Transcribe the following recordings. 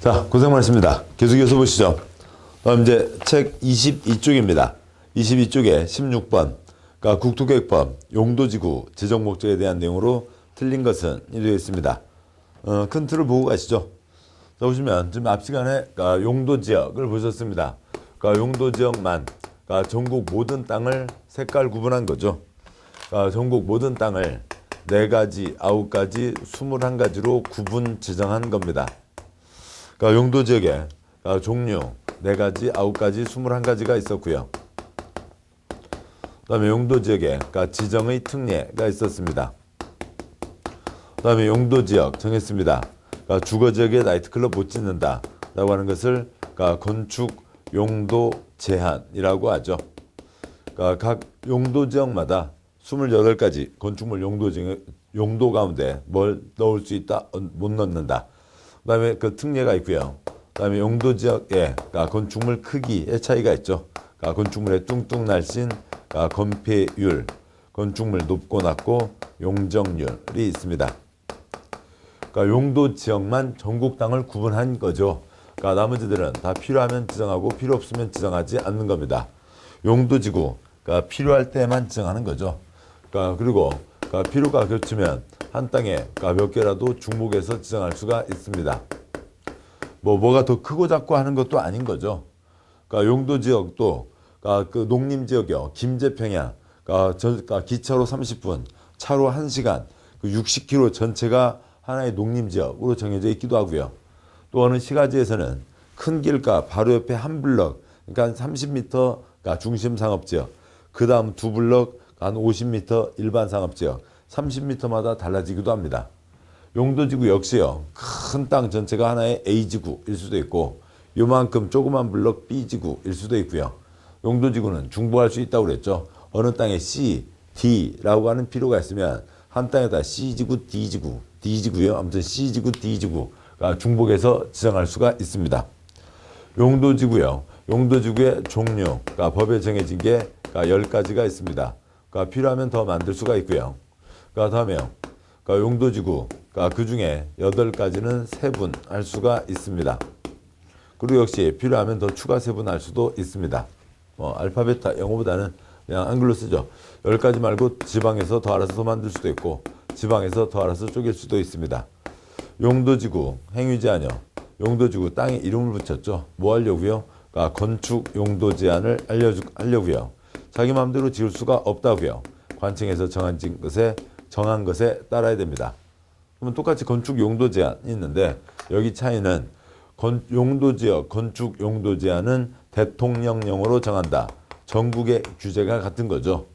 자, 고생 많으십니다. 계속해서 보시죠. 다음 이제 책 22쪽입니다. 22쪽에 16번. 그러니까 국토계획법 용도지구 지정 목적에 대한 내용으로 틀린 것은 이되어 있습니다. 큰 틀을 보고 가시죠. 자, 보시면 지금 앞 시간에 그러니까 용도지역을 보셨습니다. 그러니까 용도지역만 그러니까 전국 모든 땅을 색깔 구분한 거죠. 그러니까 전국 모든 땅을 4가지, 9가지, 21가지로 구분 지정한 겁니다. 그러니까 용도지역에 그러니까 종류 4가지, 9가지, 21가지가 있었고요. 그 다음에 용도지역에 그러니까 지정의 특례가 있었습니다. 그 다음에 용도지역 정했습니다. 그러니까 주거지역에 나이트클럽 못 짓는다 라고 하는 것을 그러니까 건축 용도 제한이라고 하죠. 그러니까 각 용도지역마다 28가지 건축물 용도 가운데 뭘 넣을 수 있다, 못 넣는다. 그 다음에 그 특례가 있고요. 그 다음에 용도지역에 그러니까 건축물 크기의 차이가 있죠. 그러니까 건축물의 뚱뚱 날씬, 그러니까 건폐율, 건축물 높고 낮고 용적률이 있습니다. 그러니까 용도지역만 전국 땅을 구분한 거죠. 그러니까 나머지들은 다 필요하면 지정하고 필요 없으면 지정하지 않는 겁니다. 용도지구, 그러니까 필요할 때만 지정하는 거죠. 그러니까 그리고 그러니까 필요가 겹치면 한 땅에 그러니까 몇 개라도 중복해서 지정할 수가 있습니다. 뭐가 더 크고 작고 하는 것도 아닌 거죠. 그러니까 용도지역도 그러니까 그 농림지역이요, 김제평야, 그러니까 기차로 30분, 차로 1시간, 그 60km 전체가 하나의 농림지역으로 정해져 있기도 하고요. 또 어느 시가지에서는 큰 길가 바로 옆에 한 블럭, 그러니까 30m 그러니까 중심 상업지역, 그 다음 2블럭 한 50m 일반 상업지역, 30m마다 달라지기도 합니다. 용도지구 역시요, 큰 땅 전체가 하나의 A지구일 수도 있고 요만큼 조그만 블럭 B지구일 수도 있고요. 용도지구는 중복할 수 있다고 그랬죠. 어느 땅에 C, D라고 하는 필요가 있으면 한 땅에다 C지구, D지구요. 아무튼 C지구, D지구가 중복해서 지정할 수가 있습니다. 용도지구요. 용도지구의 종류, 그러니까 법에 정해진 게 10가지가 있습니다. 그러니까 필요하면 더 만들 수가 있고요. 그러니까 다음에요. 그러니까 용도지구, 그러니까 그 중에 8가지는 세분할 수가 있습니다. 그리고 역시 필요하면 더 추가 세분할 수도 있습니다. 알파벳 영어보다는 그냥 한글로 쓰죠. 10가지 말고 지방에서 더 알아서 더 만들 수도 있고 지방에서 더 알아서 쪼갤 수도 있습니다. 용도지구, 행위 제한요. 용도지구 땅에 이름을 붙였죠. 뭐 하려고요? 그러니까 건축 용도 제한을 하려고요. 자기 마음대로 지을 수가 없다고요. 관청에서 정한 것에 따라야 됩니다. 그러면 똑같이 건축 용도 제한이 있는데 여기 차이는 용도지역 건축 용도 제한은 대통령령으로 정한다. 전국의 규제가 같은 거죠.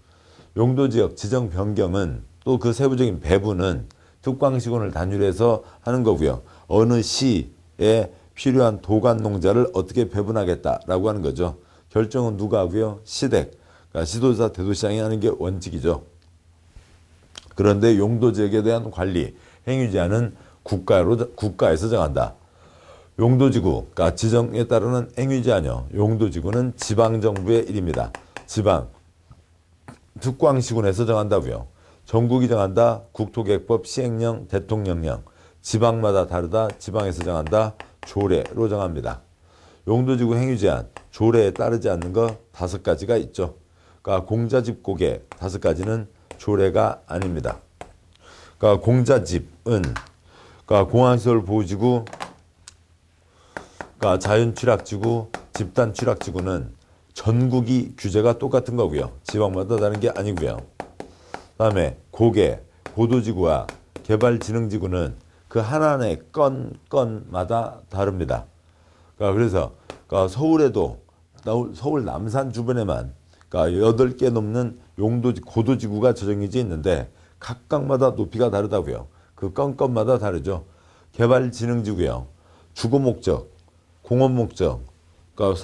용도지역 지정 변경은 또 그 세부적인 배분은 특광시군을 단위로 하는 거고요. 어느 시에 필요한 도관 농자를 어떻게 배분하겠다라고 하는 거죠. 결정은 누가 하고요? 시댁, 그러니까 시도지사, 대도시장이 하는 게 원칙이죠. 그런데 용도지역에 대한 관리, 행위 제한은 국가에서 정한다. 용도지구, 그러니까 지정에 따르는 행위 제한이요. 용도지구는 지방정부의 일입니다. 지방, 특광시군에서 정한다고요. 전국이 정한다. 국토계획법 시행령, 대통령령. 지방마다 다르다. 지방에서 정한다. 조례로 정합니다. 용도지구 행위 제한, 조례에 따르지 않는 거 5가지가 있죠. 그러니까 공자집 고개 5가지는 조례가 아닙니다. 그러니까 공자집은 그러니까 공항시설 보호지구, 그러니까 자연취락지구, 집단취락지구는 전국이 규제가 똑같은 거고요. 지방마다 다른 게 아니고요. 그다음에 고개, 고도지구와 개발진흥지구는 그 하나의 건마다 다릅니다. 그래서 서울에도 서울 남산 주변에만 8개 넘는 고도지구가 저정해져 있는데 각각마다 높이가 다르다고요. 그 건마다 다르죠. 개발진흥지구요. 주거 목적, 공업 목적, 그러니까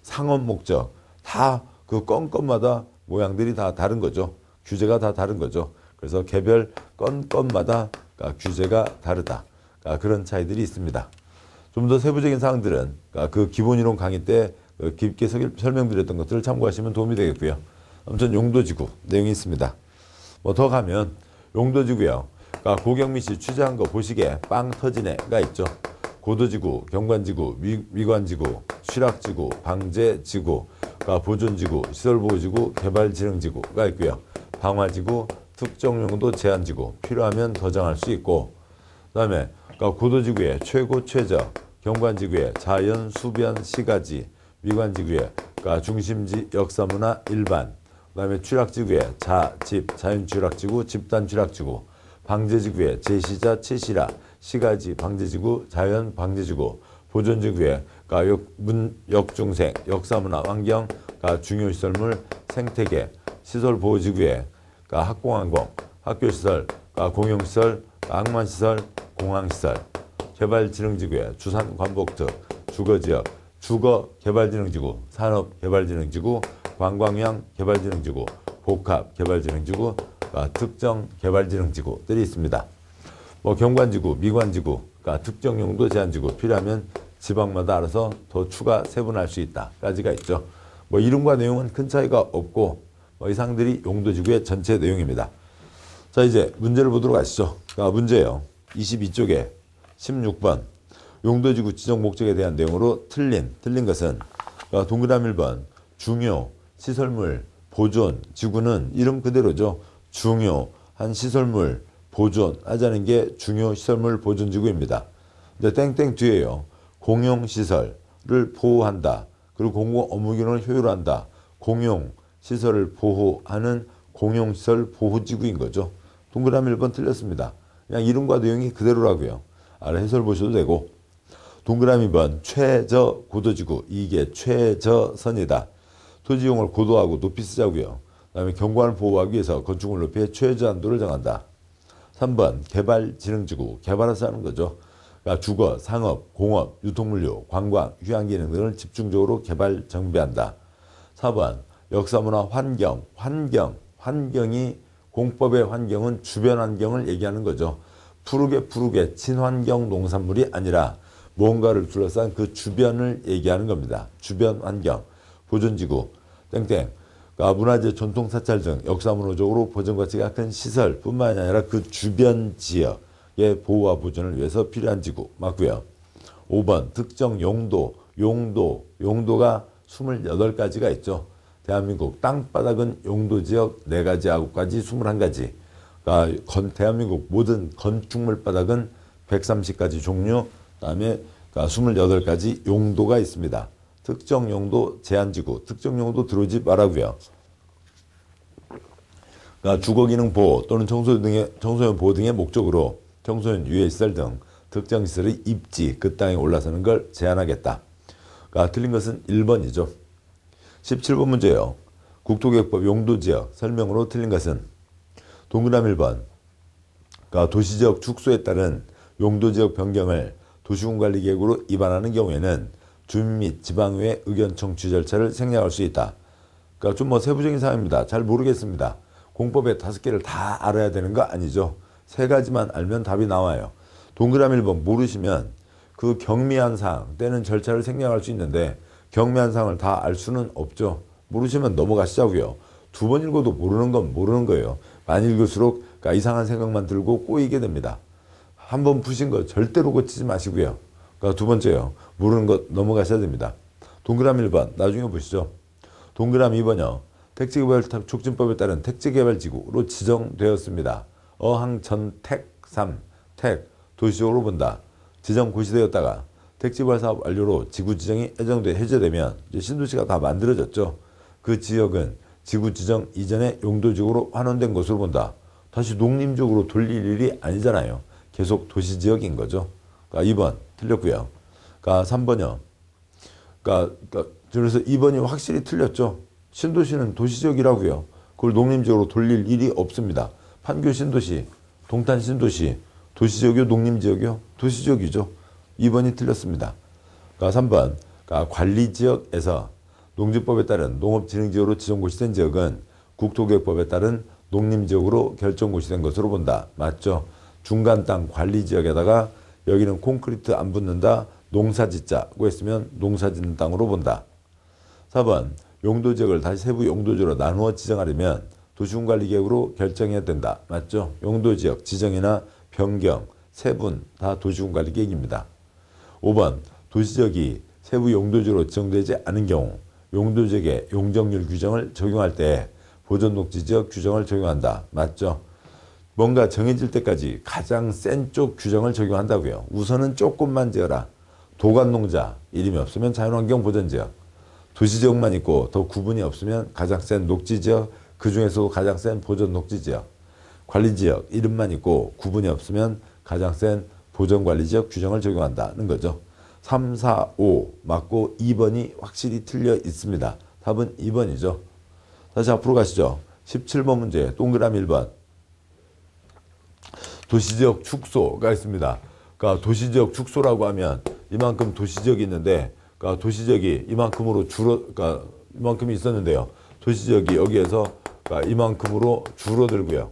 상업 목적 다 그 건마다 모양들이 다 다른 거죠. 규제가 다 다른 거죠. 그래서 개별 건마다 규제가 다르다. 그런 차이들이 있습니다. 좀 더 세부적인 사항들은 그 기본이론 강의 때 깊게 설명드렸던 것들을 참고하시면 도움이 되겠고요. 아무튼 용도지구 내용이 있습니다. 더 가면 용도지구요. 고경미 씨 취재한 거 보시기에 빵 터지네가 있죠. 고도지구, 경관지구, 미관지구, 취락지구, 방제지구, 보존지구, 시설보호지구, 개발진흥지구가 있고요. 방화지구, 특정용도 제한지구, 필요하면 더 정할 수 있고, 그 다음에 고도지구의 최고, 최저, 경관지구의 자연, 수변, 시가지, 미관지구의 중심지, 역사문화, 일반, 그 다음에 취락지구의 자, 집, 자연취락지구, 집단취락지구, 방제지구의 제시자, 채시라, 시가지, 방제지구, 자연, 방제지구, 보존지구의 역중생, 역사문화, 환경, 중요시설물, 생태계, 시설보호지구의 학공항공, 학교시설, 공용시설, 항만시설, 공항시설, 개발진흥지구의 주산관복특, 주거지역, 주거개발진흥지구, 산업개발진흥지구, 관광형 개발진흥지구, 복합개발진흥지구, 특정개발진흥지구들이 있습니다. 경관지구, 미관지구, 특정용도 제한지구, 필요하면 지방마다 알아서 더 추가 세분할 수 있다까지가 있죠. 이름과 내용은 큰 차이가 없고 이 사항들이 용도지구의 전체 내용입니다. 자, 이제 문제를 보도록 하시죠. 문제예요. 22쪽에 16번 용도지구 지정 목적에 대한 내용으로 틀린 것은 동그라미 1번 중요 시설물 보존 지구는 이름 그대로죠. 중요한 시설물 보존하자는 게 중요 시설물 보존지구입니다. 근데 땡땡 뒤에요. 공용시설을 보호한다. 그리고 공공 업무 기능을 효율화한다. 공용시설을 보호하는 공용시설 보호지구인 거죠. 동그라미 1번 틀렸습니다. 그냥 이름과 내용이 그대로라고요. 아래 해설 보셔도 되고. 동그라미 2번 최저 고도지구, 이게 최저선이다. 토지용을 고도하고 높이 쓰자고요. 그 다음에 경관을 보호하기 위해서 건축물 높이의 최저한도를 정한다. 3번 개발진흥지구, 개발해서 하는 거죠. 그러니까 주거, 상업, 공업, 유통물류, 관광, 휴양기능 등을 집중적으로 개발 정비한다. 4번 역사문화 환경이 공법의 환경은 주변 환경을 얘기하는 거죠. 푸르게 친환경 농산물이 아니라 뭔가를 둘러싼 그 주변을 얘기하는 겁니다. 주변 환경, 보존지구, 땡땡. 문화재 전통사찰 등 역사문화적으로 보존가치가 큰 시설뿐만 아니라 그 주변 지역의 보호와 보존을 위해서 필요한 지구 맞고요. 5번 특정 용도가 28가지가 있죠. 대한민국 땅바닥은 용도지역 4가지 하고까지 21가지. 대한민국 모든 건축물 바닥은 130가지 종류, 그다음에 28가지 용도가 있습니다. 특정 용도 제한지구, 특정 용도 들어오지 말라고요. 주거기능 보호 또는 청소년 보호 등의 목적으로 청소년 유해시설 등 특정 시설의 입지, 그 땅에 올라서는 걸 제한하겠다. 틀린 것은 1번이죠. 17번 문제예요. 국토개혁법 용도지역 설명으로 틀린 것은 동그라미 1번 도시지역 축소에 따른 용도지역 변경을 도시군관리계획으로 입안하는 경우에는 주민 및 지방의회 의견 청취 절차를 생략할 수 있다. 좀 세부적인 사항입니다. 잘 모르겠습니다. 공법에 5개를 다 알아야 되는 거 아니죠. 3가지만 알면 답이 나와요. 동그라미 1번 모르시면 그 경미한 사항 때는 절차를 생략할 수 있는데 경미한 사항을 다 알 수는 없죠. 모르시면 넘어가시자고요. 2번 읽어도 모르는 건 모르는 거예요. 많이 읽을수록 이상한 생각만 들고 꼬이게 됩니다. 한 번 푸신 거 절대로 고치지 마시고요. 2번째요. 모르는 것 넘어가셔야 됩니다. 동그라미 1번 나중에 보시죠. 동그라미 2번요. 택지개발 촉진법에 따른 택지개발지구로 지정되었습니다. 어항전택 3. 택 도시적으로 본다. 지정 고시되었다가 택지개발 사업 완료로 지구 지정이 해제되면 이제 신도시가 다 만들어졌죠. 그 지역은 지구 지정 이전에 용도지구로 환원된 것으로 본다. 다시 농림지구로 돌릴 일이 아니잖아요. 계속 도시지역인 거죠. 2번 틀렸고요. 3번이요. 그래서 2번이 확실히 틀렸죠. 신도시는 도시지역이라고요. 그걸 농림지역으로 돌릴 일이 없습니다. 판교 신도시, 동탄 신도시, 도시지역이요, 농림지역이요? 도시지역이죠. 2번이 틀렸습니다. 3번 관리지역에서 농지법에 따른 농업진흥지역으로 지정고시된 지역은 국토개혁법에 따른 농림지역으로 결정고시된 것으로 본다. 맞죠? 중간 땅 관리지역에다가 여기는 콘크리트 안 붙는다. 농사짓자고 했으면 농사짓는 땅으로 본다. 4번 용도지역을 다시 세부 용도지역으로 나누어 지정하려면 도시군관리계획으로 결정해야 된다. 맞죠? 용도지역 지정이나 변경, 세분 다 도시군관리계획입니다. 5번 도시지역이 세부 용도지로 지정되지 않은 경우 용도지역의 용적률 규정을 적용할 때 보존녹지지역 규정을 적용한다. 맞죠? 뭔가 정해질 때까지 가장 센 쪽 규정을 적용한다고요. 우선은 조금만 지어라. 도관농자 이름이 없으면 자연환경 보전지역. 도시지역만 있고 더 구분이 없으면 가장 센 녹지지역, 그 중에서도 가장 센 보전녹지지역. 관리지역 이름만 있고 구분이 없으면 가장 센 보전관리지역 규정을 적용한다는 거죠. 3, 4, 5 맞고 2번이 확실히 틀려 있습니다. 답은 2번이죠. 다시 앞으로 가시죠. 17번 문제 동그라미 1번. 도시지역 축소가 있습니다. 그러니까 도시지역 축소라고 하면 이만큼 도시지역이 있는데 그러니까 도시지역이 이만큼으로 그러니까 이만큼이 있었는데요. 도시지역이 여기에서 그러니까 이만큼으로 줄어들고요.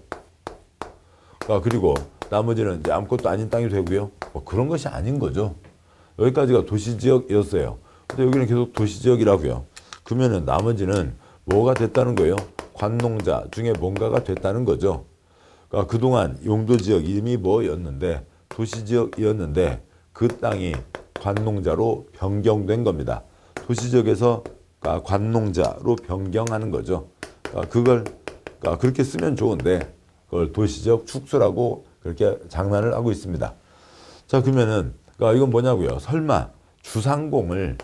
그러니까 그리고 나머지는 이제 아무것도 아닌 땅이 되고요. 뭐 그런 것이 아닌 거죠. 여기까지가 도시지역이었어요. 근데 여기는 계속 도시지역이라고요. 그러면은 나머지는 뭐가 됐다는 거예요? 관농자 중에 뭔가가 됐다는 거죠. 그러니까 그동안 용도지역 이름이 뭐였는데 도시지역이었는데 그 땅이 관농자로 변경된 겁니다. 도시지역에서 관농자로 변경하는 거죠. 그걸 그렇게 쓰면 좋은데 그걸 도시지역 축소라고 그렇게 장난을 하고 있습니다. 자 그러면은 이건 뭐냐고요? 설마 주상공을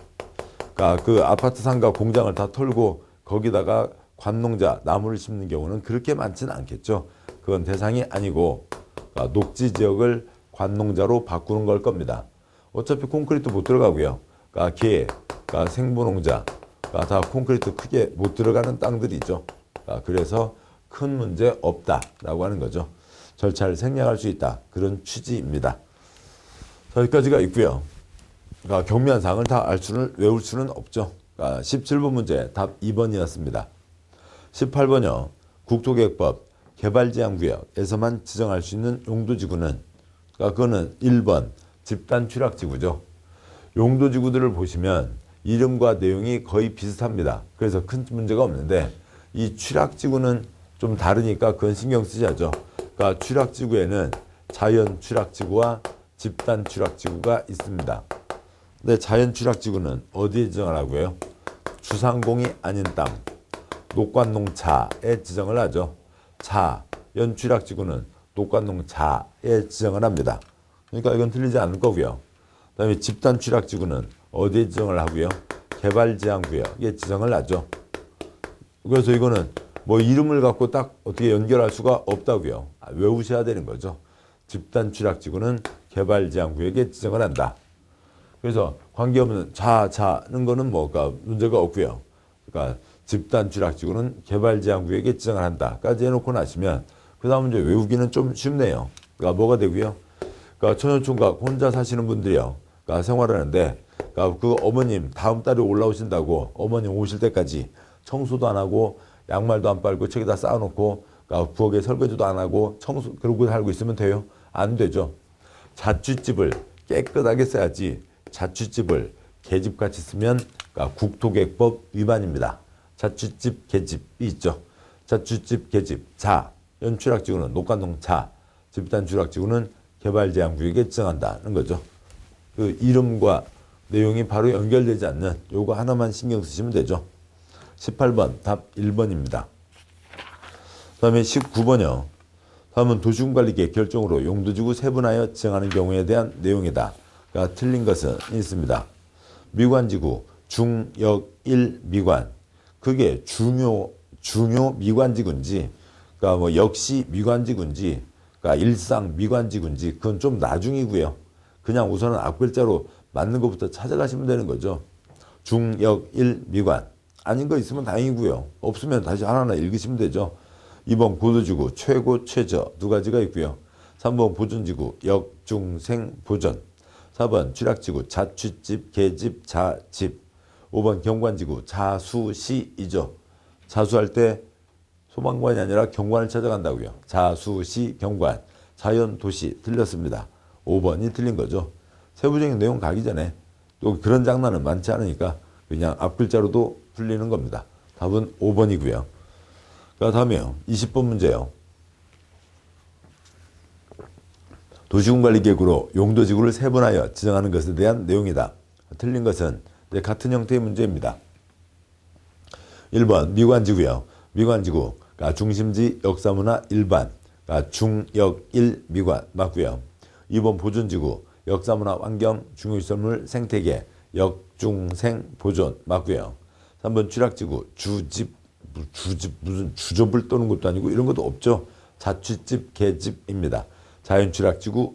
그 아파트 상가 공장을 다 털고 거기다가 관농자 나무를 심는 경우는 그렇게 많지는 않겠죠. 그건 대상이 아니고 녹지 지역을 관농자로 바꾸는 걸 겁니다. 어차피 콘크리트 못 들어가고요. 개, 생분홍자, 다 콘크리트 크게 못 들어가는 땅들이죠. 그래서 큰 문제 없다라고 하는 거죠. 절차를 생략할 수 있다. 그런 취지입니다. 자, 여기까지가 있고요. 경미한 사항을 다 외울 수는 없죠. 17번 문제 답 2번이었습니다. 18번요. 국토계획법 개발제한구역에서만 지정할 수 있는 용도지구는 그거는 1번 집단 취락지구죠. 용도지구들을 보시면 이름과 내용이 거의 비슷합니다. 그래서 큰 문제가 없는데 이 취락지구는 좀 다르니까 그건 신경 쓰셔야죠. 그러니까 취락지구에는 자연 취락지구와 집단 취락지구가 있습니다. 근데 자연 취락지구는 어디에 지정을 해요? 주상공이 아닌 땅, 녹관농자에 지정을 하죠. 자연 취락지구는 녹관농자에 지정을 합니다. 그러니까 이건 틀리지 않을 거고요. 그다음에 집단 취락지구는 어디에 지정을 하고요? 개발제한구역에 지정을 하죠. 그래서 이거는 뭐 이름을 갖고 딱 어떻게 연결할 수가 없다고요. 외우셔야 되는 거죠. 집단 취락지구는 개발제한구역에 지정을 한다. 그래서 관계없는 자는 거는 뭐가 문제가 없고요. 그러니까 집단 취락지구는 개발제한구역에 지정을 한다까지 해놓고 나시면 그 다음 이제 외우기는 좀 쉽네요. 그러니까 뭐가 되고요. 그러니까 청년총각 혼자 사시는 분들이요. 그러니까 생활하는데 그러니까 그 어머님 다음 달에 올라오신다고 어머님 오실 때까지 청소도 안 하고 양말도 안 빨고 책에다 쌓아놓고 그러니까 부엌에 설거지도 안 하고 그러고 살고 있으면 돼요? 안 되죠. 자취집을 깨끗하게 써야지 자취집을 계집같이 쓰면 그러니까 국토계획법 위반입니다. 자취집 계집이 있죠. 자취집 계집 자연 취락지구는 녹관동 집단 취락지구는 개발제한구역에 지정한다는 거죠. 그 이름과 내용이 바로 연결되지 않는 요거 하나만 신경 쓰시면 되죠. 18번 답 1번입니다. 그 다음에 19번이요. 다음은 도시군관리계 결정으로 용도지구 세분하여 지정하는 경우에 대한 내용이다. 그러니까 틀린 것은 있습니다. 미관지구 중역1 미관 그게 중요 미관지구인지 그러니까 뭐 역시 미관지구인지 그러니까 일상 미관지구인지 그건 좀 나중이고요. 그냥 우선은 앞글자로 맞는 것부터 찾아가시면 되는 거죠. 중역1 미관 아닌 거 있으면 다행이고요. 없으면 다시 하나하나 읽으시면 되죠. 2번 고도지구 최고 최저 두 가지가 있고요. 3번 보존지구 역, 중, 생, 보존 4번 취락지구 자취집, 계집, 자집 5번 경관지구 자수, 시이죠. 자수할 때 소방관이 아니라 경관을 찾아간다고요. 자수, 시, 경관 자연, 도시 틀렸습니다. 5번이 틀린 거죠. 세부적인 내용 가기 전에 또 그런 장난은 많지 않으니까 그냥 앞글자로도 풀리는 겁니다. 답은 5번이고요. 그 다음에요. 20번 문제요. 도시군관리계획으로 용도지구를 세분하여 지정하는 것에 대한 내용이다. 틀린 것은 같은 형태의 문제입니다. 1번 미관지구요. 미관지구가 중심지 역사문화 일반, 중역 1 미관 맞고요. 2번 보존지구 역사문화 환경 중요시설물 생태계 역중생 보존 맞고요. 3번 취락지구 주집 무슨 주접을 떠는 것도 아니고 이런 것도 없죠. 자취집 계집입니다. 자연취락지구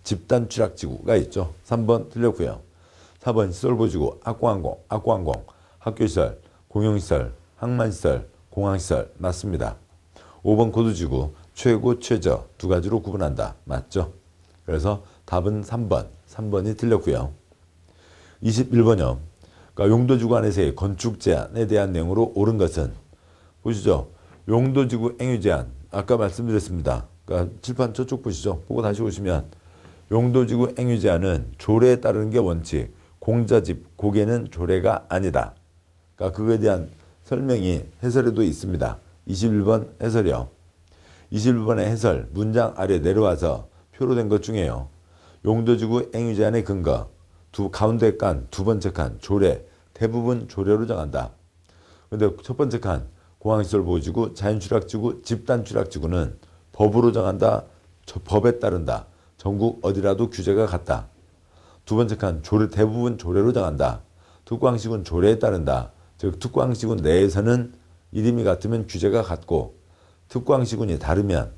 집단 취락지구가 있죠. 3번 틀렸고요. 4번 시설보지구 학공항공 학교시설 공용시설 항만시설 공항시설 맞습니다. 5번 고도지구 최고 최저 두 가지로 구분한다 맞죠. 그래서 답은 3번이 틀렸고요. 21번요. 그러니까 용도지구 안에서의 건축 제한에 대한 내용으로 옳은 것은 보시죠. 용도지구 행위 제한 아까 말씀드렸습니다. 그러니까 칠판 저쪽 보시죠. 보고 다시 오시면 용도지구 행위 제한은 조례에 따르는 게 원칙, 공자집 고개는 조례가 아니다. 그러니까 그거에 대한 설명이 해설에도 있습니다. 21번 해설이요. 21번의 해설 문장 아래 내려와서 표로 된 것 중에요. 용도지구 행위 제한의 근거 가운데 칸 두 번째 칸 조례 대부분 조례로 정한다. 그런데 첫 번째 칸 공항시설 보호지구 자연취락지구 집단취락지구는 법으로 정한다. 법에 따른다. 전국 어디라도 규제가 같다. 두 번째 칸 대부분 조례로 정한다. 특광시군 조례에 따른다. 즉 특광시군 내에서는 이름이 같으면 규제가 같고 특광시군이 다르면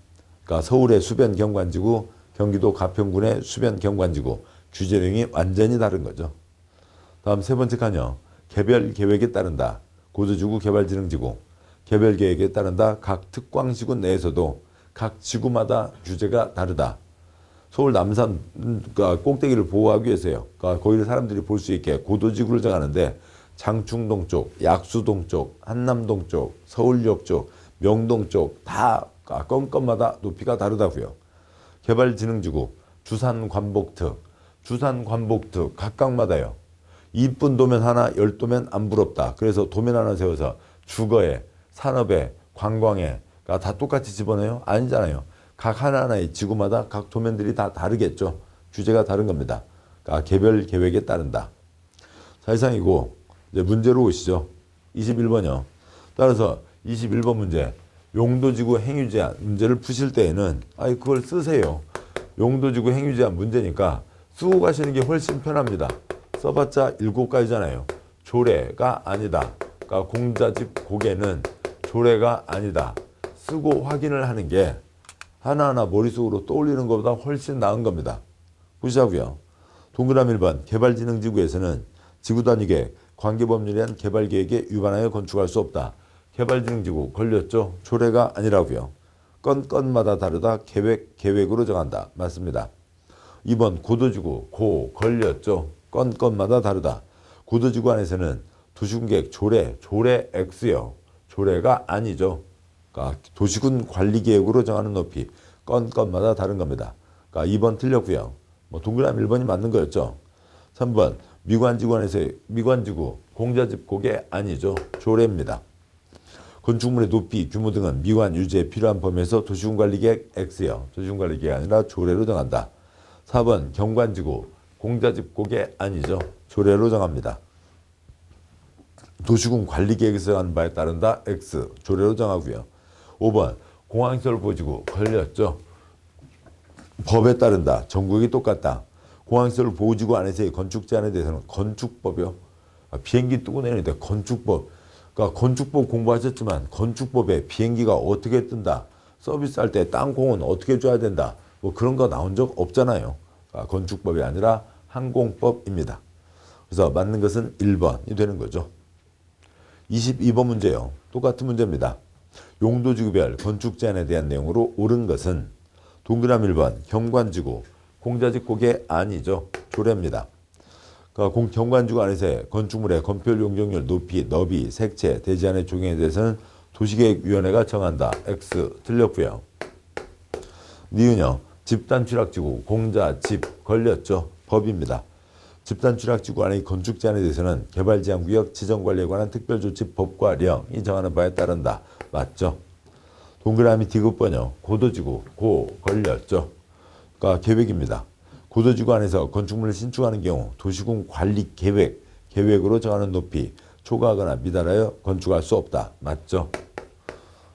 그러니까 서울의 수변경관지구 경기도 가평군의 수변경관지구 규제 내용이 완전히 다른 거죠. 다음 세 번째 칸요. 개별계획에 따른다. 고도지구 개발진흥지구 개별계획에 따른다. 각 특광시군 내에서도 각 지구마다 규제가 다르다. 서울 남산 꼭대기를 보호하기 위해서요. 그러니까 거기를 사람들이 볼 수 있게 고도지구를 정하는데 장충동 쪽, 약수동 쪽, 한남동 쪽, 서울역 쪽, 명동 쪽 다 건건마다 높이가 다르다고요. 개발진흥지구, 주산관복특 각각마다요. 이쁜 도면 하나, 10도면 안 부럽다. 그래서 도면 하나 세워서 주거에, 산업에, 관광에 다 똑같이 집어넣어요? 아니잖아요. 각 하나하나의 지구마다 각 도면들이 다 다르겠죠. 규제가 다른 겁니다. 그러니까 개별 계획에 따른다. 사실상이고 이제 문제로 오시죠. 21번이요. 따라서 21번 문제 용도지구 행위 제한 문제를 푸실 때에는 그걸 쓰세요. 용도지구 행위 제한 문제니까 쓰고 가시는 게 훨씬 편합니다. 써봤자 7가지잖아요. 조례가 아니다. 그러니까 공자집 고개는 조례가 아니다. 쓰고 확인을 하는 게 하나하나 머릿속으로 떠올리는 것보다 훨씬 나은 겁니다. 보시자고요. 동그라미 1번 개발진흥지구에서는 지구단위계 관계법률에 의한 개발계획에 위반하여 건축할 수 없다. 개발진흥지구 걸렸죠? 조례가 아니라고요. 건마다 다르다. 계획으로 정한다. 맞습니다. 2번 고도지구 걸렸죠? 건마다 다르다. 고도지구 안에서는 도시군계획 조례 X요. 조례가 아니죠. 그러니까 도시군 관리계획으로 정하는 높이 건마다 다른 겁니다. 그러니까 2번 틀렸고요. 동그라미 1번이 맞는 거였죠. 3번 미관지구 안에서의 미관지구 공자집 고개 아니죠. 조례입니다. 건축물의 높이 규모 등은 미관 유지에 필요한 범위에서 도시군관리계획 X요. 도시군관리계획이 아니라 조례로 정한다. 4번 경관지구 공자집 고개 아니죠. 조례로 정합니다. 도시군 관리계획에서 정한 바에 따른다. X 조례로 정하고요. 5번 공항시설 보지구 걸렸죠. 법에 따른다. 전국이 똑같다. 공항시설 보호지구 안에서의 건축 제한에 대해서는 건축법이요. 비행기 뜨고 내리는데 건축법. 그러니까 건축법 공부하셨지만 건축법에 비행기가 어떻게 뜬다. 서비스할 때 땅콩은 어떻게 줘야 된다. 그런 거 나온 적 없잖아요. 그러니까 건축법이 아니라 항공법입니다. 그래서 맞는 것은 1번이 되는 거죠. 22번 문제요. 똑같은 문제입니다. 용도지구별 건축 제한에 대한 내용으로 옳은 것은 동그라미 1번 경관지구 공자집 고개 아니죠. 조례입니다. 그러니까 경관지구 안에서의 건축물의 건폐율 용적률 높이 너비 색채 대지안의 조경에 대해서는 도시계획위원회가 정한다. X 틀렸고요. 니은요. 집단취락지구 공자집 걸렸죠. 법입니다. 집단취락지구 안의 건축 제한에 대해서는 개발제한구역 지정관리에 관한 특별조치 법과 령이 정하는 바에 따른다. 맞죠? 동그라미 디귿번요. 고도지구 걸렸죠. 그러니까 계획입니다. 고도지구 안에서 건축물을 신축하는 경우 도시군 관리 계획으로 정하는 높이 초과하거나 미달하여 건축할 수 없다. 맞죠?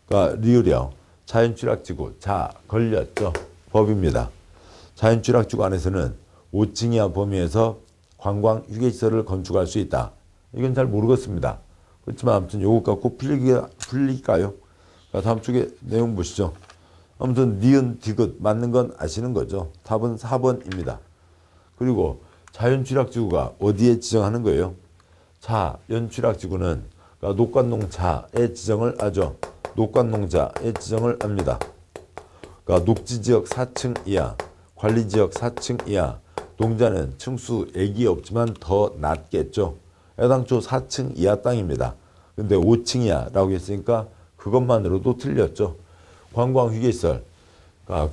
그러니까 리을이요. 자연취락지구 걸렸죠. 법입니다. 자연취락지구 안에서는 5층 이하 범위에서 관광 휴게시설을 건축할 수 있다. 이건 잘 모르겠습니다. 그렇지만 아무튼 요것 갖고 풀릴까요? 다음 쪽에 내용 보시죠. 아무튼 니은 디귿 맞는 건 아시는 거죠. 답은 4번입니다. 그리고 자연취락지구가 어디에 지정하는 거예요? 자연취락지구는 그러니까 녹관농자의 지정을 하죠. 녹관농자의 지정을 합니다. 그러니까 녹지지역 4층 이하, 관리지역 4층 이하, 농자는 층수 액이 없지만 더 낮겠죠. 애당초 4층 이하 땅입니다. 근데 5층 이하라고 했으니까 그것만으로도 틀렸죠. 관광휴게시설,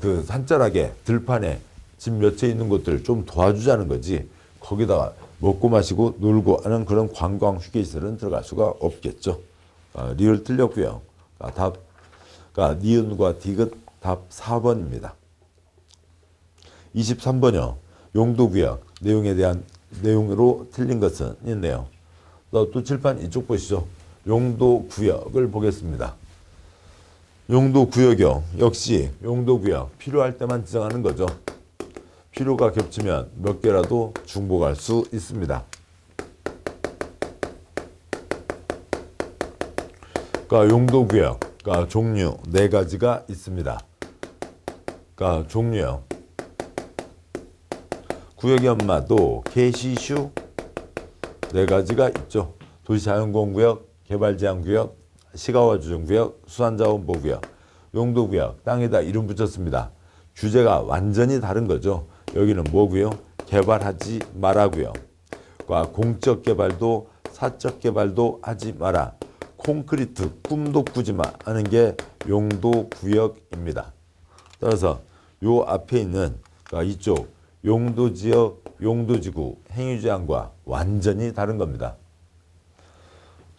그 산자락에 들판에 집 몇 채 있는 곳들 좀 도와주자는 거지. 거기다가 먹고 마시고 놀고 하는 그런 관광휴게시설은 들어갈 수가 없겠죠. 리을 틀렸고요. 답, 니은과 디귿 답 4번입니다. 23번이요. 용도구역 내용에 대한 내용으로 틀린 것은 있네요. 또 칠판 이쪽 보시죠. 용도구역을 보겠습니다. 용도구역이요. 역시 용도구역 필요할 때만 지정하는 거죠. 필요가 겹치면 몇 개라도 중복할 수 있습니다. 용도구역 종류 4가지가 있습니다. 종류요. 구역의 엄마도 개시슈 4가지가 있죠. 도시자연공원구역, 개발제한구역, 시가와주정구역, 수산자원보호구역, 용도구역 땅에다 이름 붙였습니다. 주제가 완전히 다른 거죠. 여기는 뭐고요? 개발하지 마라고요. 공적 개발도 사적 개발도 하지 마라. 콘크리트 꿈도 꾸지 마 하는 게 용도구역입니다. 따라서 요 앞에 있는 이쪽 용도지역, 용도지구 행위제한과 완전히 다른 겁니다.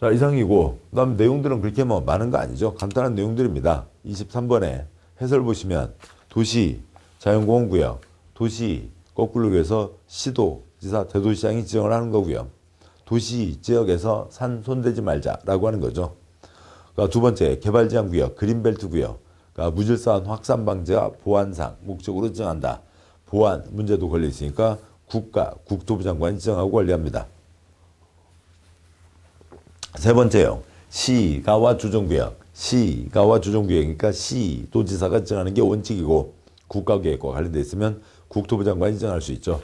자, 이상이고 그다음 내용들은 그렇게 많은 거 아니죠. 간단한 내용들입니다. 23번에 해설 보시면 도시, 자연공원구역, 도시 거꾸로 해서 시도, 지사, 대도시장이 지정을 하는 거고요. 도시 지역에서 산 손대지 말자라고 하는 거죠. 두 번째 개발제한구역, 그린벨트구역, 무질서한 확산 방지와 보안상 목적으로 지정한다. 보안 문제도 걸려 있으니까 국토부 장관이 지정하고 관리합니다. 세 번째요. 시가와 주정구역. 시가와 주정구역이니까 시도지사가 지정하는 게 원칙이고 국가계획과 관련돼 있으면 국토부 장관이 지정할 수 있죠.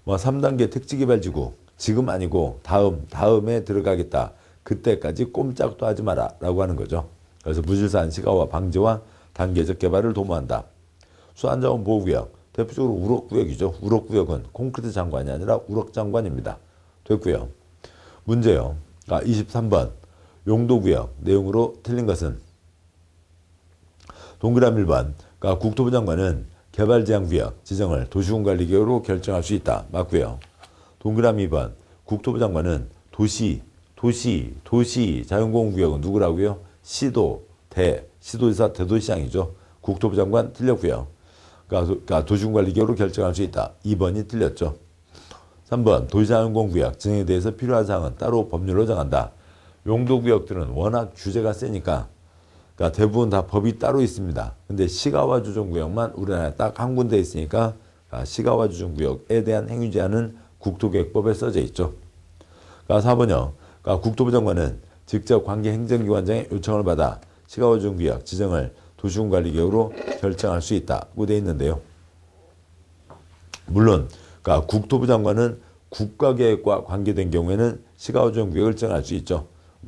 3단계 택지개발지구 지금 아니고 다음에 들어가겠다. 그때까지 꼼짝도 하지 마라 라고 하는 거죠. 그래서 무질서한 시가와 방지와 단계적 개발을 도모한다. 수산자원보호구역 대표적으로 우럭구역이죠. 우럭구역은 콘크리트 장관이 아니라 우럭장관입니다. 됐고요. 문제요. 23번 용도구역 내용으로 틀린 것은 동그라미 1번 국토부 장관은 개발제한구역 지정을 도시군관리계획으로 결정할 수 있다. 맞고요. 동그라미 2번 국토부 장관은 도시 자연공원구역은 누구라고요? 시도지사 대도시장이죠. 국토부 장관 틀렸고요. 도시군관리계획으로 결정할 수 있다. 2번이 틀렸죠. 3번 도시자연공원구역 지정에 대해서 필요한 사항은 따로 법률로 정한다. 용도구역들은 워낙 규제가 세니까 대부분 다 법이 따로 있습니다. 근데 시가와 주정구역만 우리나라에 딱 한 군데 있으니까 시가와 주정구역에 대한 행위제한은 국토계획법에 써져 있죠. 4번요. 국토부 장관은 직접 관계 행정기관장의 요청을 받아 시가와 주정구역 지정을 도시군관리계획으로 결정할 수 있다고 되어 있는데요. 물론 국토부 장관은 국가계획과 관계된 경우에는 시가와 주정구역을 정할 수 있죠.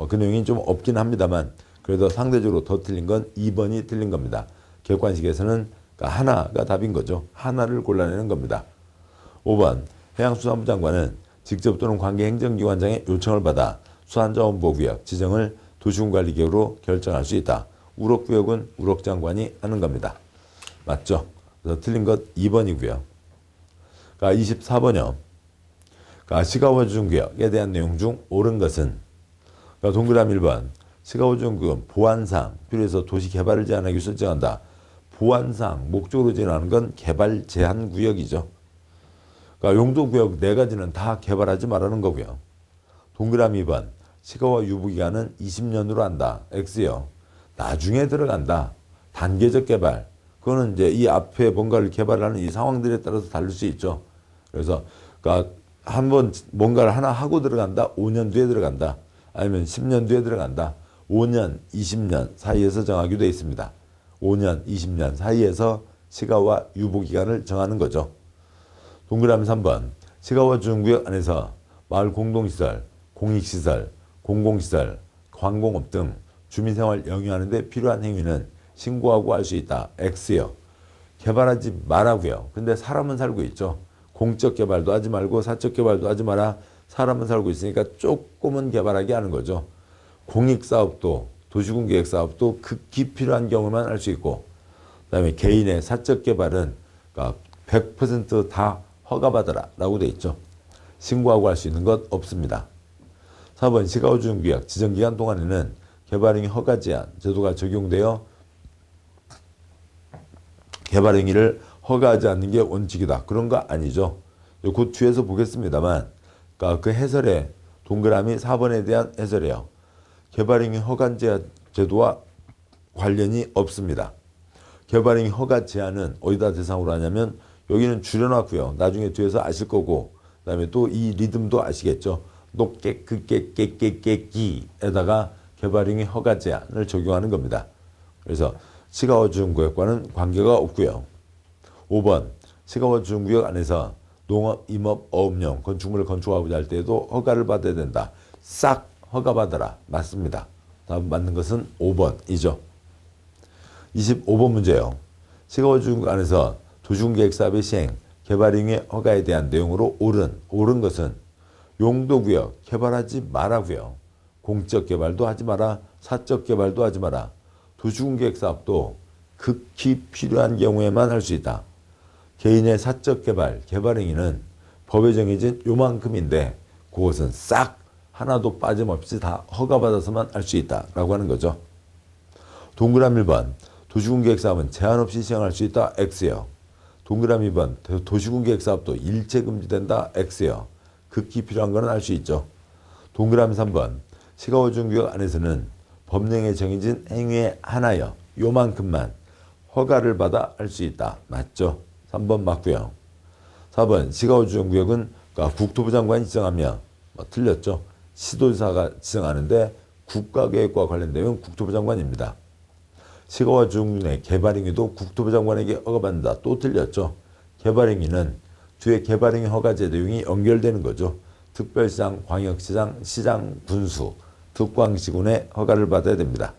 그 내용이 좀 없긴 합니다만 그래도 상대적으로 더 틀린 건 2번이 틀린 겁니다. 객관식에서는 하나가 답인 거죠. 하나를 골라내는 겁니다. 5번 해양수산부 장관은 직접 또는 관계행정기관장의 요청을 받아 수산자원보호구역 지정을 도시군관리계획으로 결정할 수 있다. 우럭구역은 우럭장관이 하는 겁니다. 맞죠? 그래서 틀린 것 2번이고요. 24번이요. 시가와 주정구역에 대한 내용 중 옳은 것은 동그라미 1번 시가와 주정구역은 보안상 필요해서 도시 개발을 제한하기 위해서 정한다. 보안상 목적으로 지정하는 건 개발 제한 구역이죠. 그러니까 용도 구역 네 가지는 다 개발하지 말라는 거고요. 동그라미 2번 시가와 유보기간은 20년으로 한다. X요. 나중에 들어간다. 단계적 개발. 그거는 이제 이 앞에 뭔가를 개발하는 이 상황들에 따라서 다를 수 있죠. 그래서 그러니까 한번 뭔가를 하나 하고 들어간다. 5년 뒤에 들어간다. 아니면 10년 뒤에 들어간다. 5년, 20년 사이에서 정하기도 돼 있습니다. 5년, 20년 사이에서 시가와 유보기간을 정하는 거죠. 동그라미 3번 시가와 주정구역 안에서 마을 공동시설, 공익시설, 공공시설, 관공업 등 주민생활 영위하는 데 필요한 행위는 신고하고 할 수 있다. X요. 개발하지 말라고요. 근데 사람은 살고 있죠. 공적 개발도 하지 말고 사적 개발도 하지 마라. 사람은 살고 있으니까 조금은 개발하게 하는 거죠. 공익사업도 도시군계획사업도 극히 필요한 경우만 할 수 있고 그다음에 개인의 사적 개발은 그러니까 100% 허가받아라 라고 돼 있죠. 신고하고 할 수 있는 것 없습니다. 4번 시가주정구역 지정기간 동안에는 개발행위 허가 제한 제도가 적용되어 개발행위를 허가하지 않는 게 원칙이다. 그런 거 아니죠. 그 뒤에서 보겠습니다만 그러니까 그 해설에 동그라미 4번에 대한 해설이에요. 개발행위 허가 제도와 관련이 없습니다. 개발행위 허가 제한은 어디다 대상으로 하냐면 여기는 줄여놨고요. 나중에 뒤에서 아실 거고 그다음에 또 이 리듬도 아시겠죠. 높게 크게 깨깨깨기에다가 개발행위 허가 제한을 적용하는 겁니다. 그래서 시가와 주정구역과는 관계가 없고요. 5번 시가와 주정구역 안에서 농업, 임업, 어업용 건축물을 건축하고자 할 때에도 허가를 받아야 된다. 싹 허가받아라. 맞습니다. 다음 맞는 것은 5번이죠. 25번 문제예요. 시가와 주정구역 안에서 도시군계획사업의 시행, 개발행위 허가에 대한 내용으로 옳은 것은 용도구역 개발하지 말라고요. 공적 개발도 하지 마라. 사적 개발도 하지 마라. 도시군계획사업도 극히 필요한 경우에만 할 수 있다. 개인의 사적 개발, 개발행위는 법에 정해진 요만큼인데 그것은 싹 하나도 빠짐없이 다 허가받아서만 할 수 있다라고 하는 거죠. 동그라미 1번 도시군계획사업은 제한 없이 시행할 수 있다. X요. 동그라미 2번 도시군계획사업도 일체 금지된다. X요. 극히 필요한 거는 알 수 있죠. 동그라미 3번 시가와 주정구역 안에서는 법령에 정해진 행위에 하나여 요만큼만 허가를 받아 할 수 있다. 맞죠? 3번 맞고요. 4번 시가와 주정구역은 국토부 장관이 지정하며 틀렸죠. 시도지사가 지정하는데 국가계획과 관련되면 국토부 장관입니다. 시가와 주정구역의 개발행위도 국토부 장관에게 허가받는다. 또 틀렸죠. 개발행위는 뒤에 개발행위 허가제 내용이 연결되는 거죠. 특별시장, 광역시장, 시장, 군수, 특광시군의 허가를 받아야 됩니다.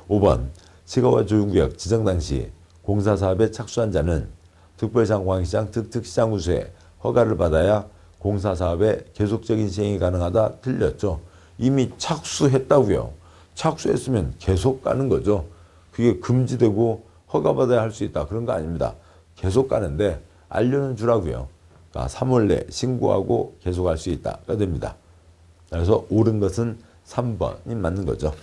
5번 시가와 주정구역 지정 당시 공사사업에 착수한 자는 특별시장, 광역시장, 특특시장 군수의 허가를 받아야 공사사업의 계속적인 시행이 가능하다. 틀렸죠. 이미 착수했다고요. 착수했으면 계속 가는 거죠. 그게 금지되고 허가받아야 할 수 있다. 그런 거 아닙니다. 계속 가는데 알려는 주라고요. 그러니까 3월 내 신고하고 계속할 수 있다가 됩니다. 그래서 옳은 것은 3번이 맞는 거죠.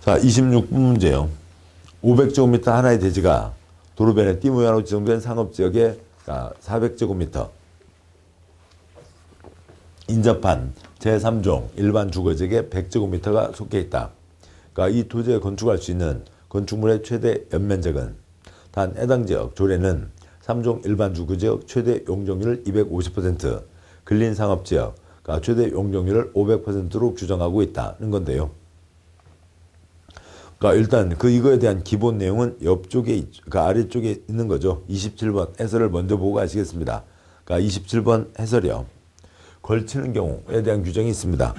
자, 26분 문제요. 500제곱미터 하나의 대지가 도로변에 띠 모양으로 지정된 상업지역에 400제곱미터 인접한 제3종 일반 주거지역에 100제곱미터가 속해 있다. 그러니까 이 토지에 건축할 수 있는 건축물의 최대 연면적은 단 해당 지역 조례는 3종 일반 주거지역 최대 용적률을 250%, 근린 상업지역 그러니까 최대 용적률을 500%로 규정하고 있다는 건데요. 그러니까 일단 이거에 대한 기본 내용은 옆쪽에 아래쪽에 있는 거죠. 27번 해설을 먼저 보고 가시겠습니다. 그러니까 27번 해설이요. 걸치는 경우에 대한 규정이 있습니다.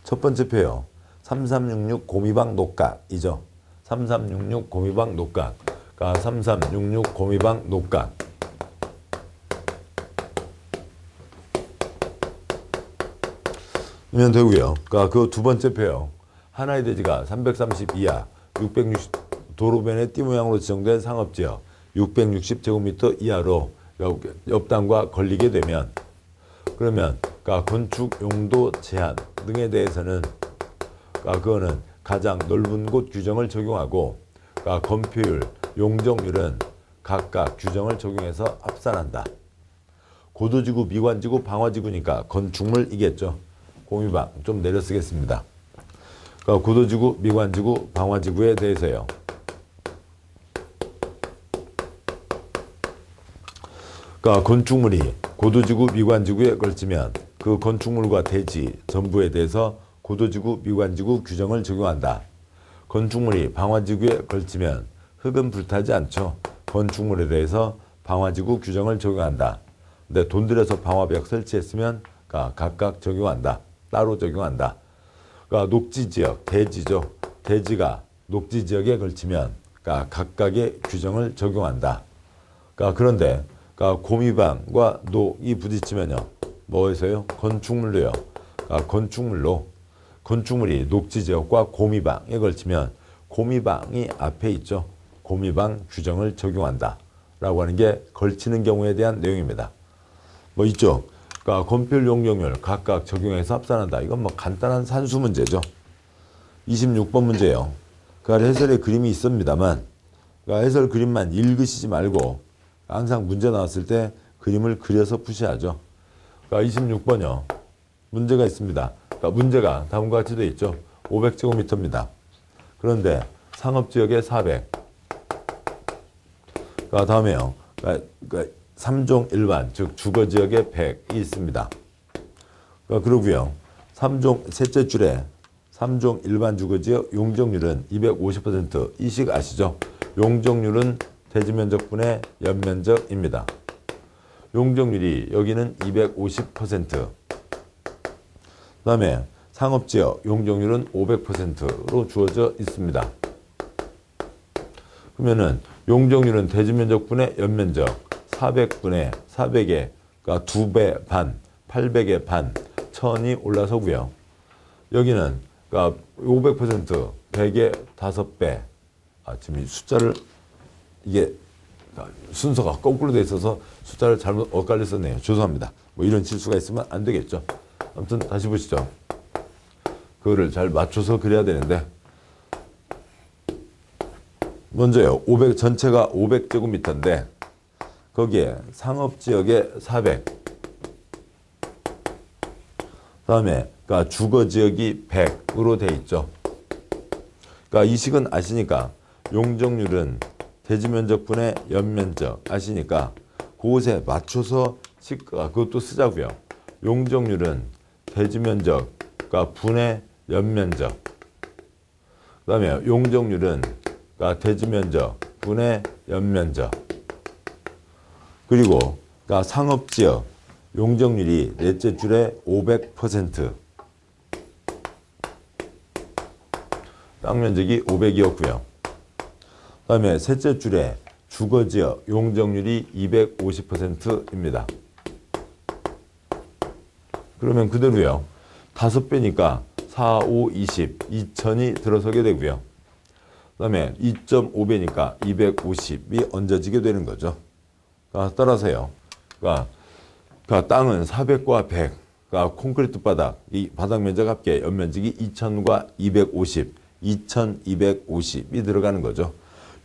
첫 번째 표요. 3366 고미방 녹각이죠. 3366 고미방 녹각. 그러니까 3366 고미방 녹각. 이면 되고요. 그러니까 그 두 번째 표요. 하나의 대지가 330 이하 660 도로변의 띠 모양으로 지정된 상업지역 660제곱미터 이하로 옆단과 걸리게 되면 그러면 그러니까 건축 용도 제한 등에 대해서는 그거는 가장 넓은 곳 규정을 적용하고 그러니까 건폐율, 용적률은 각각 규정을 적용해서 합산한다. 고도지구, 미관지구, 방화지구니까 건축물이겠죠. 공유방 좀 내려 쓰겠습니다. 그러니까 고도지구, 미관지구, 방화지구에 대해서요. 그러니까 건축물이 고도지구, 미관지구에 걸치면 그 건축물과 대지 전부에 대해서 고도지구, 미관지구 규정을 적용한다. 건축물이 방화지구에 걸치면 흙은 불타지 않죠. 건축물에 대해서 방화지구 규정을 적용한다. 근데 돈 들여서 방화벽 설치했으면 각각 적용한다. 따로 적용한다. 그러니까 녹지지역, 대지죠. 대지가 녹지지역에 걸치면 각각의 규정을 적용한다. 그런데 고미방과 녹이 부딪히면요. 뭐에서요? 건축물로요. 건축물로 건축물이 녹지지역과 고미방에 걸치면 고미방이 앞에 있죠. 고미방 규정을 적용한다. 라고 하는 게 걸치는 경우에 대한 내용입니다. 뭐 있죠. 건폐율, 용적률 각각 적용해서 합산한다. 이건 뭐 간단한 산수 문제죠. 26번 문제예요. 그 아래 해설의 그림이 있습니다만 해설 그림만 읽으시지 말고 항상 문제 나왔을 때 그림을 그려서 푸셔야죠. 26번이요. 문제가 있습니다. 문제가 다음과 같이 되어 있죠. 500제곱미터입니다. 그런데 상업지역에 400. 다음에요. 3종 일반, 즉 주거지역에 100이 있습니다. 그러고요. 3종 셋째 줄에 3종 일반 주거지역 용적률은 250%. 이 식 아시죠? 용적률은 대지면적분의 연면적입니다. 용적률이 여기는 250%. 그 다음에 상업지역 용적률은 500%로 주어져 있습니다. 그러면은 용적률은 대지면적분의 연면적 400분의 400에 그러니까 2배 반, 800의 반, 1000이 올라서고요. 여기는 그러니까 500%, 100의 5배. 지금 이 숫자를 이게 순서가 거꾸로 돼 있어서 숫자를 잘못 엇갈려 썼네요. 죄송합니다. 뭐 이런 실수가 있으면 안 되겠죠. 아무튼 다시 보시죠. 그거를 잘 맞춰서 그려야 되는데 먼저요. 전체가 500제곱미터인데 거기에 상업지역에 400. 그다음에 그러니까 주거지역이 100으로 돼 있죠. 그러니까 이 식은 아시니까 용적률은 대지면적분의 연면적 아시니까 그것에 맞춰서 그것도 쓰자고요. 용적률은 대지면적 그러니까 분의 연면적. 그다음에 용적률은 그러니까 대지면적 분의 연면적. 그리고 그러니까 상업지역 용적률이 넷째 줄에 500%. 땅면적이 500이었고요. 그 다음에 셋째 줄에 주거지역 용적률이 250%입니다. 그러면 그대로요. 5배니까 4, 5, 20, 2000이 들어서게 되고요. 그 다음에 2.5배니까 250이 얹어지게 되는 거죠. 따라서요. 그러니까 땅은 400과 100, 그러니까 콘크리트 바닥, 이 바닥 면적 합계 연면적이 2000과 250, 2250이 들어가는 거죠.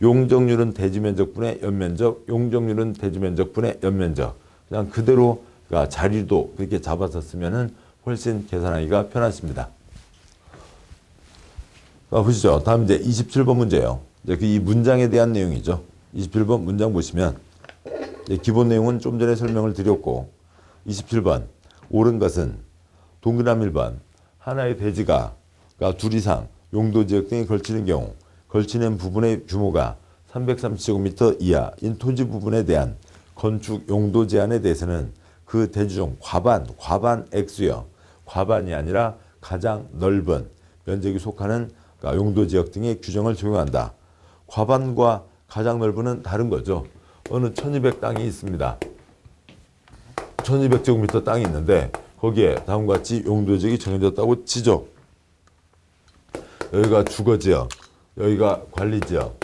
용적률은 대지면적분의 연면적, 용적률은 대지면적분의 연면적. 그냥 그대로 그러니까 자리도 그렇게 잡아서 쓰면은 훨씬 계산하기가 편하십니다. 보시죠. 다음 이제 27번 문제예요. 이제 이 문장에 대한 내용이죠. 27번 문장 보시면 기본 내용은 좀 전에 설명을 드렸고 27번 옳은 것은 동그라미 1번 하나의 대지가 그러니까 둘 이상 용도지역 등에 걸치는 경우 걸치는 부분의 규모가 330제곱미터 이하인 토지 부분에 대한 건축 용도 제한에 대해서는 그 대지 중 과반 액수여 과반이 아니라 가장 넓은 면적이 속하는 그러니까 용도지역 등의 규정을 적용한다. 과반과 가장 넓은은 다른 거죠. 어느 1200 땅이 있습니다. 1200제곱미터 땅이 있는데 거기에 다음과 같이 용도지역이 정해졌다고 치죠. 여기가 주거지역, 여기가 관리지역,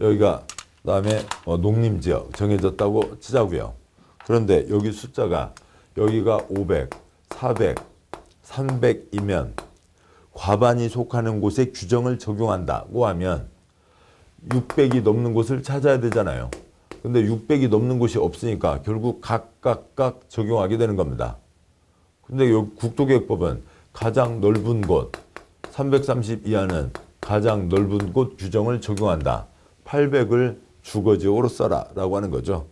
여기가 그다음에 농림지역 정해졌다고 치자고요. 그런데 여기 숫자가 여기가 500, 400, 300이면 과반이 속하는 곳에 규정을 적용한다고 하면 600이 넘는 곳을 찾아야 되잖아요. 근데 600이 넘는 곳이 없으니까 결국 각각 적용하게 되는 겁니다. 근데 이 국토계획법은 가장 넓은 곳 330 이하는 가장 넓은 곳 규정을 적용한다. 800을 주거지역으로 써라 라고 하는 거죠.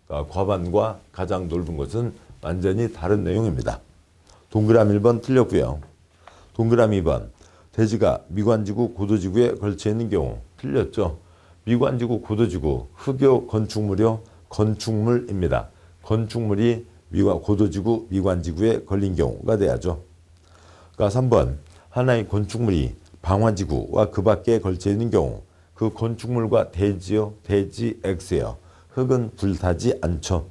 그러니까 과반과 가장 넓은 곳은 완전히 다른 내용입니다. 동그라미 1번 틀렸고요. 동그라미 2번 대지가 미관지구 고도지구에 걸쳐 있는 경우 틀렸죠. 미관지구 고도지구 흑요 건축물이요 건축물입니다. 건축물이 고도지구 미관지구에 걸린 경우가 돼야죠. 그러니까 3번 하나의 건축물이 방화지구와 그 밖에 걸쳐 있는 경우 그 건축물과 대지요 대지 X예요. 흙은 불타지 않죠.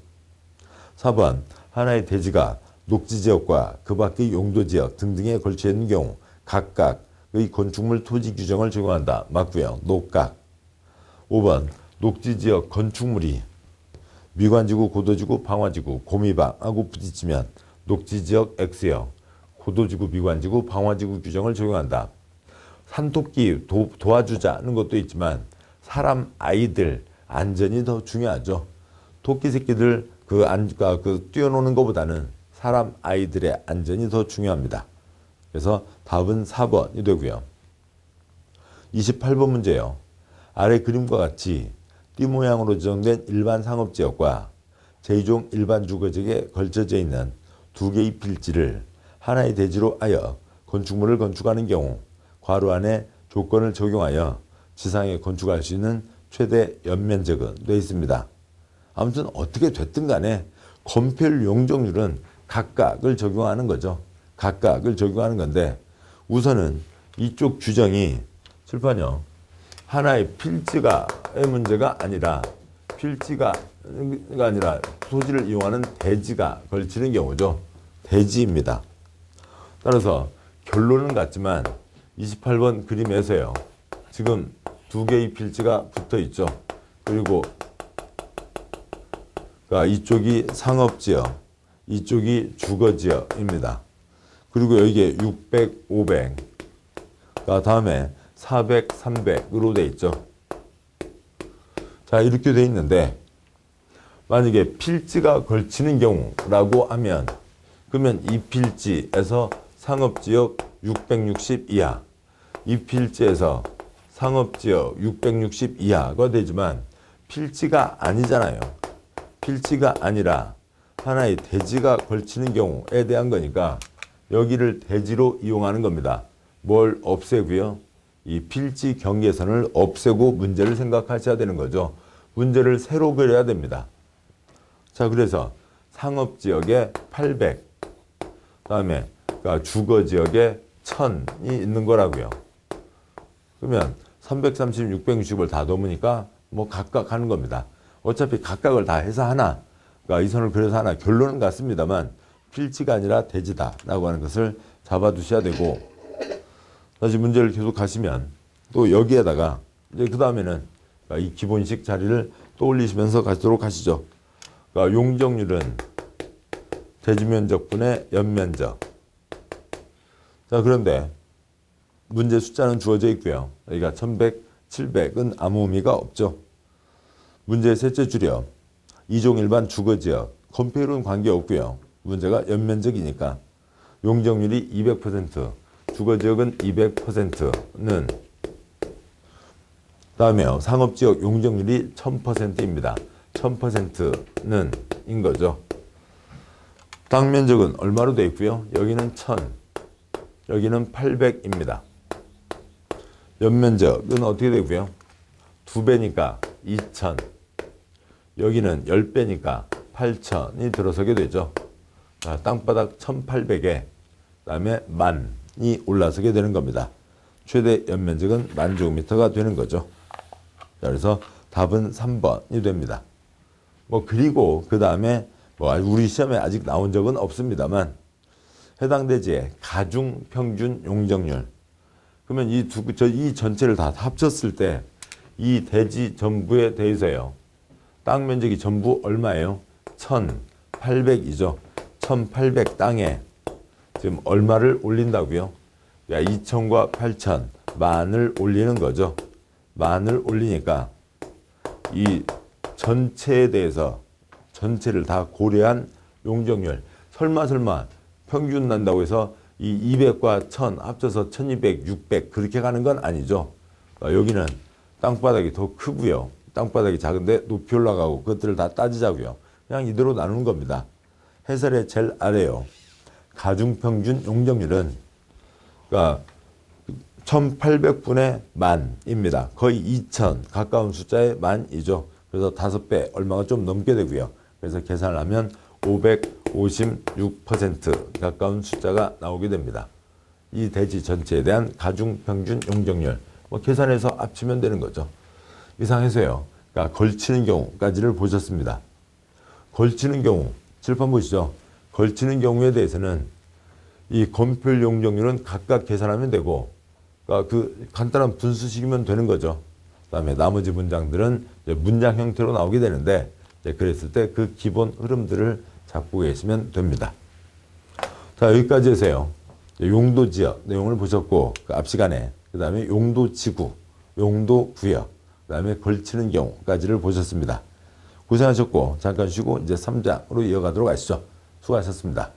4번 하나의 대지가 녹지지역과 그 밖의 용도지역 등등에 걸쳐 있는 경우 각각의 건축물 토지 규정을 적용한다. 맞고요. 녹각. 5번 녹지지역 건축물이 미관지구, 고도지구, 방화지구, 고미방하고 부딪히면 녹지지역 X요. 고도지구, 미관지구, 방화지구 규정을 적용한다. 산토끼 도와주자는 것도 있지만 사람 아이들 안전이 더 중요하죠. 토끼 새끼들 뛰어노는 것보다는 사람 아이들의 안전이 더 중요합니다. 그래서 답은 4번이 되고요. 28번 문제요. 아래 그림과 같이 띠 모양으로 지정된 일반 상업지역과 제2종 일반 주거지역에 걸쳐져 있는 두 개의 필지를 하나의 대지로 하여 건축물을 건축하는 경우 괄호 안에 조건을 적용하여 지상에 건축할 수 있는 최대 연면적은 되어 있습니다. 아무튼 어떻게 됐든 간에 건폐율 용적률은 각각을 적용하는 거죠. 각각을 적용하는 건데 우선은 이쪽 규정이 칠판요. 하나의 필지가의 문제가 아니라 토지를 이용하는 대지가 걸치는 경우죠. 대지입니다. 따라서 결론은 같지만 28번 그림에서요. 지금 두 개의 필지가 붙어 있죠. 그리고 이쪽이 상업지역, 이쪽이 주거지역입니다. 그리고 여기에 600, 500, 다음에 400, 300으로 돼 있죠. 자, 이렇게 돼 있는데 만약에 필지가 걸치는 경우라고 하면 그러면 이 필지에서 상업지역 660 이하, 이 필지에서 상업지역 660 이하가 되지만 필지가 아니잖아요. 필지가 아니라 하나의 대지가 걸치는 경우에 대한 거니까 여기를 대지로 이용하는 겁니다. 뭘 없애고요. 이 필지 경계선을 없애고 문제를 생각하셔야 되는 거죠. 문제를 새로 그려야 됩니다. 자, 그래서 상업지역에 800, 그다음에 주거지역에 1000이 있는 거라고요. 그러면 330, 660을 다 넘으니까 뭐 각각 하는 겁니다. 어차피 각각을 다 해서 하나, 이 선을 그려서 하나, 결론은 같습니다만 필지가 아니라 대지다라고 하는 것을 잡아두셔야 되고, 다시 문제를 계속 가시면 또 여기에다가 이제 그 다음에는 이 기본식 자리를 떠올리시면서 가시도록 하시죠. 용적률은 대지면적분의 연면적. 자, 그런데 문제 숫자는 주어져 있고요. 여기가 1100, 700은 아무 의미가 없죠. 문제의 셋째 줄이요. 2종 일반 주거지역. 건폐율은 관계없고요. 문제가 연면적이니까 용적률이 200%, 주거지역은 200%는 다음에요. 상업지역 용적률이 1000%입니다. 1000%는 인 거죠. 땅면적은 얼마로 되어 있고요. 여기는 1000, 여기는 800입니다. 연면적은 어떻게 되고요. 2배니까 2000, 여기는 10배니까 8000이 들어서게 되죠. 자, 땅바닥 1800에 그다음에 10,000이 올라서게 되는 겁니다. 최대 연면적은 10,000제곱미터가 되는 거죠. 자, 그래서 답은 3번이 됩니다. 그리고 그 다음에 우리 시험에 아직 나온 적은 없습니다만 해당 대지의 가중 평균 용적률. 그러면 이 전체를 다 합쳤을 때 이 대지 전부에 대해서요. 땅 면적이 전부 얼마예요? 1800이죠. 1800 땅에 지금 얼마를 올린다고요? 2천과 8천 만을 올리는 거죠. 만을 올리니까 이 전체에 대해서 전체를 다 고려한 용적률. 설마 평균 난다고 해서 이 200과 1000 합쳐서 1200, 600 그렇게 가는 건 아니죠. 여기는 땅바닥이 더 크고요. 땅바닥이 작은데 높이 올라가고 그것들을 다 따지자고요. 그냥 이대로 나누는 겁니다. 해설의 제일 아래요. 가중평균 용적률은 그러니까 1800분의 만입니다. 거의 2000 가까운 숫자의 만이죠. 그래서 5배 얼마가 좀 넘게 되고요. 그래서 계산을 하면 556% 가까운 숫자가 나오게 됩니다. 이 대지 전체에 대한 가중평균 용적률 계산해서 합치면 되는 거죠. 이상해서요. 그러니까 걸치는 경우까지를 보셨습니다. 걸치는 경우 칠판 보시죠. 걸치는 경우에 대해서는 이 건폐율 용적률은 각각 계산하면 되고 그러니까 그 간단한 분수식이면 되는 거죠. 그다음에 나머지 문장들은 이제 문장 형태로 나오게 되는데 이제 그랬을 때 그 기본 흐름들을 잡고 계시면 됩니다. 자, 여기까지 해서요. 용도지역 내용을 보셨고 그 앞 시간에 그다음에 용도지구, 용도구역, 그다음에 걸치는 경우까지를 보셨습니다. 고생하셨고 잠깐 쉬고 이제 3장으로 이어가도록 하시죠. 수고하셨습니다.